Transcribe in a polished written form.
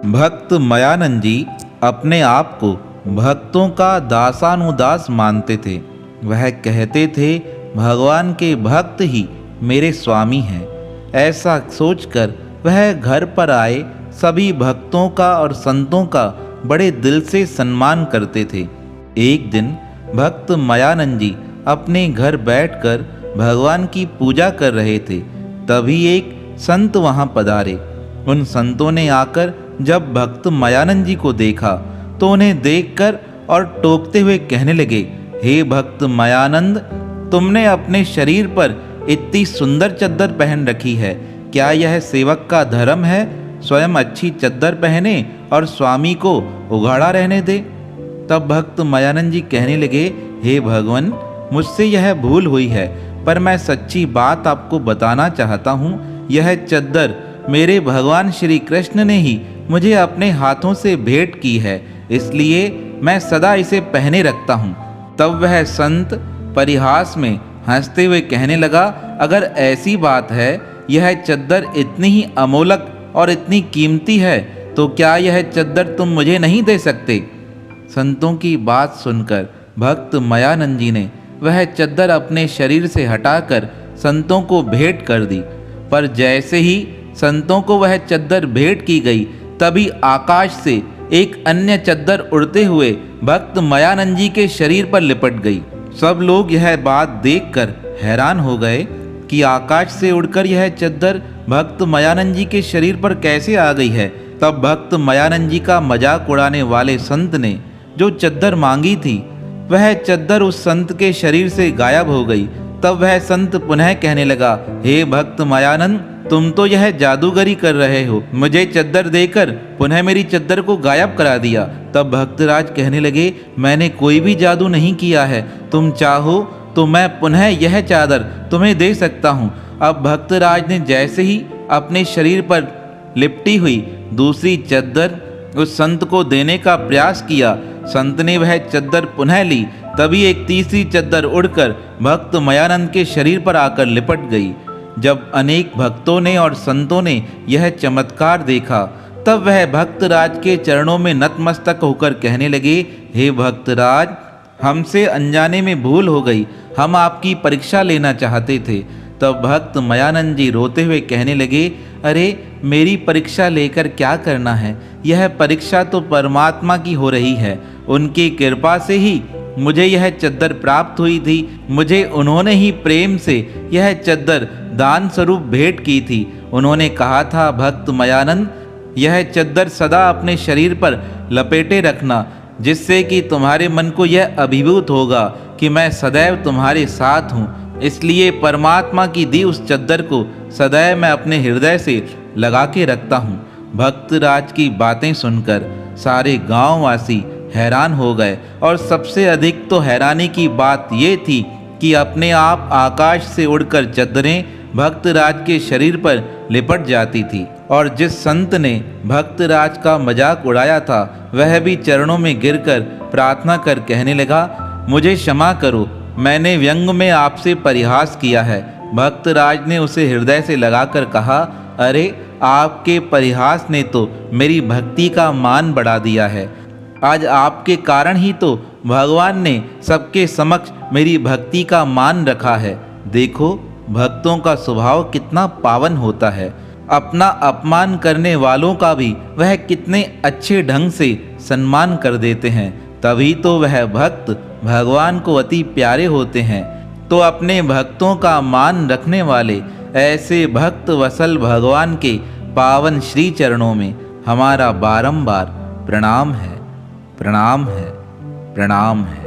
भक्त मयानंद जी अपने आप को भक्तों का दासानुदास मानते थे। वह कहते थे, भगवान के भक्त ही मेरे स्वामी हैं। ऐसा सोचकर वह घर पर आए सभी भक्तों का और संतों का बड़े दिल से सम्मान करते थे। एक दिन भक्त मयानंद जी अपने घर बैठकर भगवान की पूजा कर रहे थे। तभी एक संत वहां पधारे। उन संतों ने आकर जब भक्त मयानंद जी को देखा तो उन्हें देखकर और टोकते हुए कहने लगे, हे भक्त मयानंद, तुमने अपने शरीर पर इतनी सुंदर चद्दर पहन रखी है। क्या यह सेवक का धर्म है? स्वयं अच्छी चद्दर पहने और स्वामी को उघाड़ा रहने दे। तब भक्त मयानंद जी कहने लगे, हे भगवान, मुझसे यह भूल हुई है, पर मैं सच्ची बात आपको बताना चाहता हूँ। यह चद्दर मेरे भगवान श्री कृष्ण ने ही मुझे अपने हाथों से भेंट की है, इसलिए मैं सदा इसे पहने रखता हूँ। तब वह संत परिहास में हंसते हुए कहने लगा, अगर ऐसी बात है, यह चद्दर इतनी ही अमोलक और इतनी कीमती है, तो क्या यह चद्दर तुम मुझे नहीं दे सकते? संतों की बात सुनकर भक्त मयानंद जी ने वह चद्दर अपने शरीर से हटाकर संतों को भेंट कर दी। पर जैसे ही संतों को वह चद्दर भेंट की गई, तभी आकाश से एक अन्य चद्दर उड़ते हुए भक्त मयानंद जी के शरीर पर लिपट गई। सब लोग यह बात देखकर हैरान हो गए कि आकाश से उड़कर यह चद्दर भक्त मयानंद जी के शरीर पर कैसे आ गई है। तब भक्त मयानंद जी का मजाक उड़ाने वाले संत ने जो चद्दर मांगी थी, वह चद्दर उस संत के शरीर से गायब हो गई। तब वह संत पुनः कहने लगा, हे भक्त मयानंद, तुम तो यह जादूगरी कर रहे हो। मुझे चद्दर देकर पुनः मेरी चद्दर को गायब करा दिया। तब भक्तराज कहने लगे, मैंने कोई भी जादू नहीं किया है। तुम चाहो तो मैं पुनः यह चादर तुम्हें दे सकता हूँ। अब भक्तराज ने जैसे ही अपने शरीर पर लिपटी हुई दूसरी चद्दर उस संत को देने का प्रयास किया, संत ने वह चद्दर पुनः ली। तभी एक तीसरी चद्दर उड़कर भक्त मयानंद के शरीर पर आकर लिपट गई। जब अनेक भक्तों ने और संतों ने यह चमत्कार देखा, तब वह भक्तराज के चरणों में नतमस्तक होकर कहने लगे, हे भक्तराज, हमसे अनजाने में भूल हो गई, हम आपकी परीक्षा लेना चाहते थे। तब भक्त मयानंद जी रोते हुए कहने लगे, अरे मेरी परीक्षा लेकर क्या करना है? यह परीक्षा तो परमात्मा की हो रही है। उनकी कृपा से ही मुझे यह चद्दर प्राप्त हुई थी। मुझे उन्होंने ही प्रेम से यह चद्दर दान स्वरूप भेंट की थी। उन्होंने कहा था, भक्त मयानंद, यह चद्दर सदा अपने शरीर पर लपेटे रखना, जिससे कि तुम्हारे मन को यह अभिभूत होगा कि मैं सदैव तुम्हारे साथ हूँ। इसलिए परमात्मा की दी उस चद्दर को सदैव मैं अपने हृदय से लगा के रखता हूँ। भक्तराज की बातें सुनकर सारे गांववासी हैरान हो गए, और सबसे अधिक तो हैरानी की बात ये थी कि अपने आप आकाश से उड़कर चद्दरें भक्तराज के शरीर पर लिपट जाती थी। और जिस संत ने भक्तराज का मजाक उड़ाया था, वह भी चरणों में गिरकर प्रार्थना कर कहने लगा, मुझे क्षमा करो, मैंने व्यंग में आपसे परिहास किया है। भक्तराज ने उसे हृदय से लगाकर कहा, अरे आपके परिहास ने तो मेरी भक्ति का मान बढ़ा दिया है। आज आपके कारण ही तो भगवान ने सबके समक्ष मेरी भक्ति का मान रखा है। देखो, भक्तों का स्वभाव कितना पावन होता है। अपना अपमान करने वालों का भी वह कितने अच्छे ढंग से सम्मान कर देते हैं। तभी तो वह भक्त भगवान को अति प्यारे होते हैं। तो अपने भक्तों का मान रखने वाले ऐसे भक्त वसल भगवान के पावन श्री चरणों में हमारा बारंबार प्रणाम है, प्रणाम है, प्रणाम है।